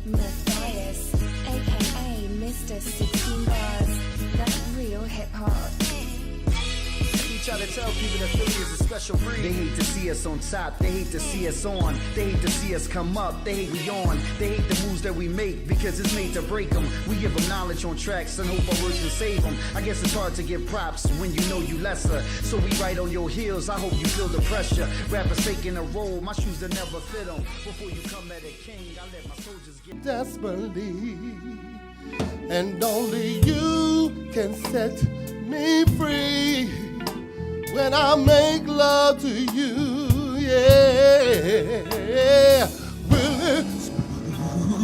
Matthias, aka Mr. 16 Bars, that's real hip hop. We try to tell people that Philly is a special breed. They hate to see us on top, they hate to see us on, they hate to see us come up, they hate we on, they hate the moves that we make because it's made to break them. We give them knowledge on tracks and hope our words can save them. I guess it's hard to give props when you know you lesser, so we right on your heels. I hope you feel the pressure. Rappers taking a roll, my shoes will never fit them. Before you come at a king, I let my soldiers get desperately, and only you can set me free when I make love to you, yeah. Will it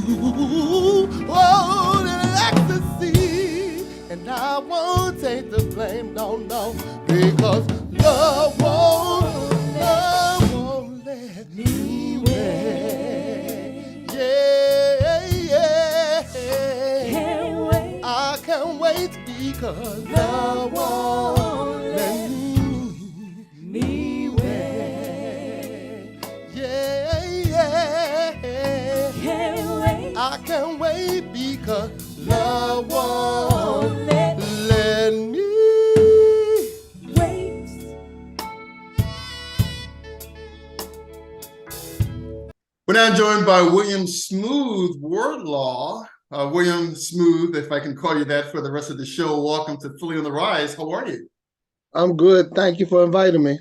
smooth, oh, in ecstasy, and I won't take the blame, no, because love won't let me wait, yeah. Can't wait. I can't wait because love won't let me wait. Yeah. Can't wait. I can't wait because love won't let me wait. We're now joined by William Smooth Wardlaw. William Smooth, if I can call you that for the rest of the show, welcome to Philly on the Rise. How are you? I'm good. Thank you for inviting me.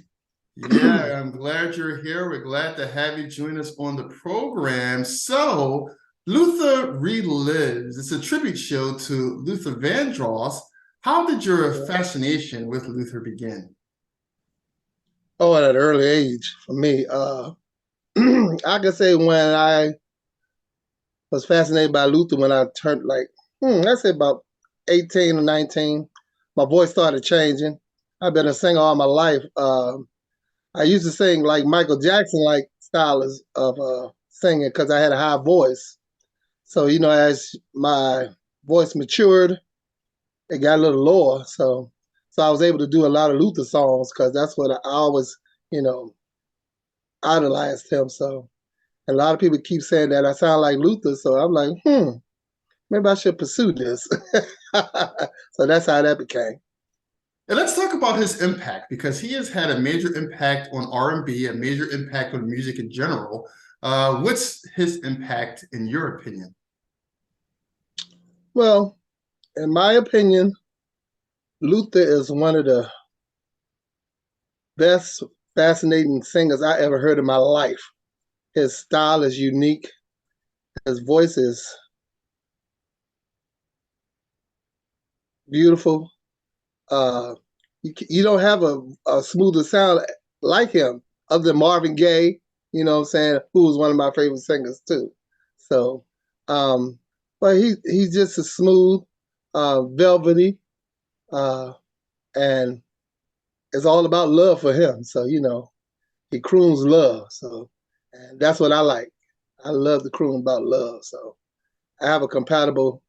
Yeah, I'm glad you're here. We're glad to have you join us on the program. So, Luther Relives. It's a tribute show to Luther Vandross. How did your fascination with Luther begin? Oh, at an early age for me. I can say when I was fascinated by Luther when I turned I'd say about 18 or 19. My voice started changing. I've been a singer all my life. I used to sing like Michael Jackson, like style of singing because I had a high voice. So, as my voice matured, it got a little lower. So I was able to do a lot of Luther songs because that's what I always, idolized him. So a lot of people keep saying that I sound like Luther. So I'm like, maybe I should pursue this. So that's how that became. And let's talk about his impact, because he has had a major impact on R&B, a major impact on music in general. What's his impact in your opinion? Well, in my opinion, Luther is one of the best, fascinating singers I ever heard in my life. His style is unique. His voice is beautiful. You don't have a smoother sound like him other than Marvin Gaye, you know what I'm saying, who was one of my favorite singers too. So, but he's just a smooth, velvety, and it's all about love for him. So, he croons love. So, and that's what I like. I love the croon about love. So I have a compatible,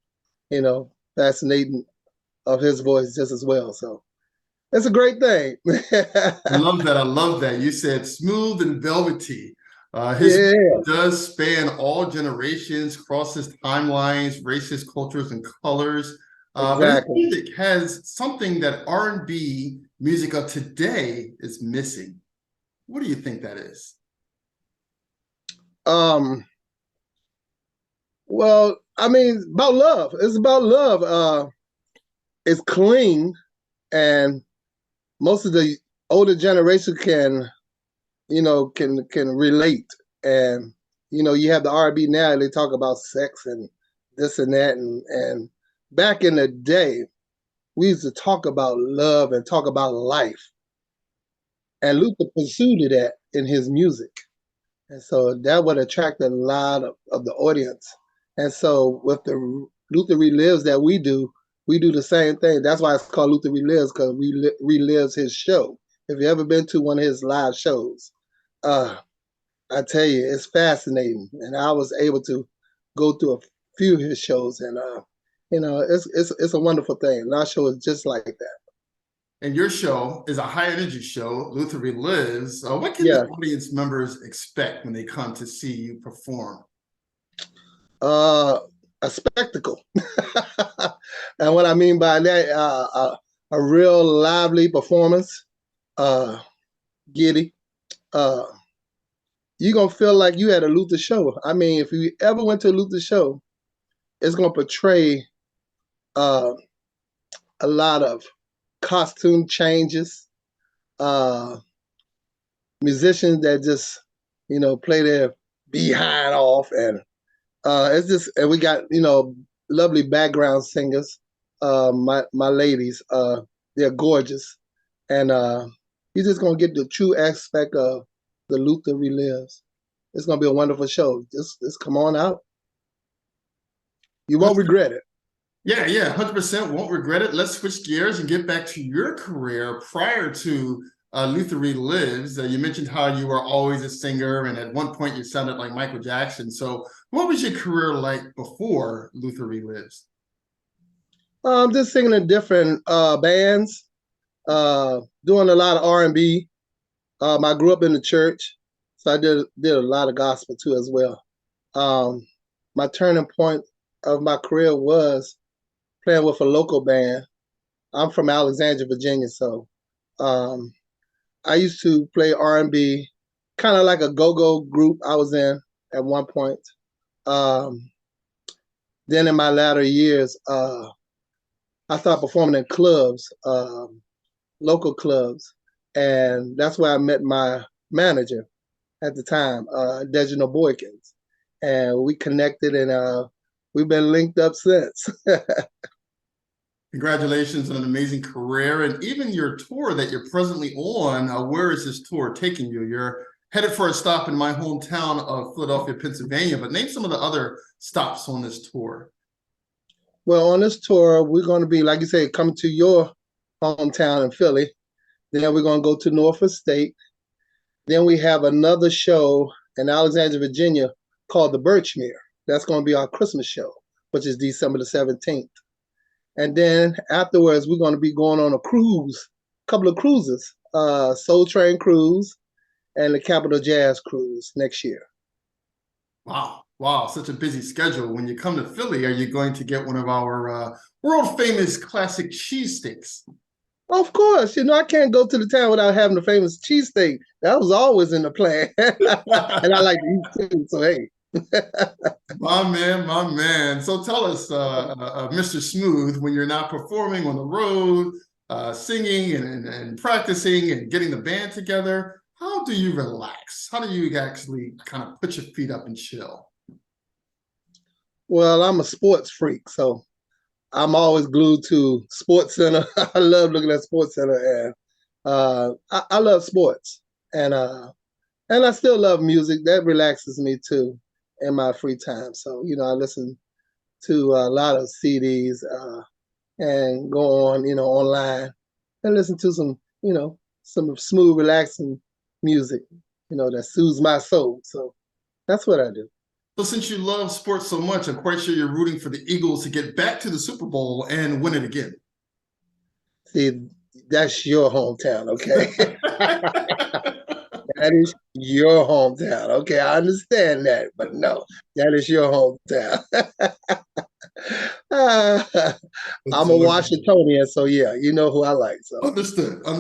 fascinating of his voice just as well. So it's a great thing. I love that. I love that. You said smooth and velvety. His music does span all generations, crosses timelines, races, cultures, and colors. But his music has something that R&B music of today is missing. What do you think that is? Well, I mean, about love. It's about love. It's clean, and most of the older generation can relate. And you have the R&B now. They talk about sex and this and that, and back in the day, we used to talk about love and talk about life. And Luther pursued that in his music. And so that would attract a lot of the audience. And so with the Luther Relives that we do the same thing. That's why it's called Luther Relives, because we relives his show. If you ever been to one of his live shows, I tell you, it's fascinating. And I was able to go to a few of his shows, and it's a wonderful thing. And our show is just like that. And your show is a high energy show, Luther Relives. What can the audience members expect when they come to see you perform? A spectacle. And what I mean by that, a real lively performance, giddy. Uh, you're going to feel like you had a Luther show. I mean, if you ever went to a Luther show, it's going to portray uh, a lot of costume changes, uh, musicians that just, play their behind off. And it's just, and we got, lovely background singers. My ladies, they're gorgeous. And you're just going to get the true aspect of the Luther Relives. It's going to be a wonderful show. Just come on out. You won't regret it. Yeah, 100% won't regret it. Let's switch gears and get back to your career prior to Luther Relives. You mentioned how you were always a singer, and at one point you sounded like Michael Jackson. So what was your career like before Luther Relives? Just singing in different bands, doing a lot of R&B. I grew up in the church, so I did a lot of gospel too as well. My turning point of my career was playing with a local band. I'm from Alexandria, Virginia, so I used to play R&B, kind of like a go-go group I was in at one point. Then in my latter years, I started performing in clubs, local clubs, and that's where I met my manager at the time, Dejanel Boykins, and we connected, and we've been linked up since. Congratulations on an amazing career, and even your tour that you're presently on. Where is this tour taking you? You're headed for a stop in my hometown of Philadelphia, Pennsylvania, but name some of the other stops on this tour. Well, on this tour, we're going to be, like you say, coming to your hometown in Philly. Then we're going to go to Norfolk State. Then we have another show in Alexandria, Virginia called the Birchmere. That's going to be our Christmas show, which is December the 17th. And then afterwards, we're going to be going on a cruise, a couple of cruises, Soul Train Cruise and the Capital Jazz Cruise next year. Wow, such a busy schedule. When you come to Philly, are you going to get one of our world-famous classic cheesesteaks? Of course. I can't go to the town without having the famous cheesesteak. That was always in the plan. And I like to eat too, so hey. My man. So tell us, Mr. Smooth, when you're not performing on the road, singing and practicing and getting the band together, how do you relax? How do you actually kind of put your feet up and chill? Well, I'm a sports freak, so I'm always glued to Sports Center. I love looking at Sports Center, and I love sports, and I still love music. That relaxes me too in my free time. So I listen to a lot of CDs and go on online and listen to some smooth, relaxing music that soothes my soul. So that's what I do. So since you love sports so much, I'm quite sure you're rooting for the Eagles to get back to the Super Bowl and win it again. See, that's your hometown, okay? That is your hometown. Okay, I understand that, but no, that is your hometown. I'm a Washingtonian, so yeah, you know who I like. So Understood. Well,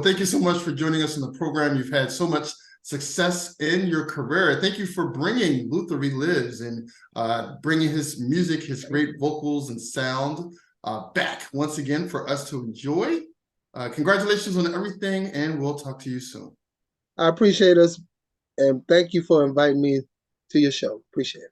thank you so much for joining us on the program. You've had so much success in your career. Thank you for bringing Luther Relives and bringing his music, his great vocals and sound back once again for us to enjoy. Congratulations on everything, and we'll talk to you soon. I appreciate us, and thank you for inviting me to your show. Appreciate it.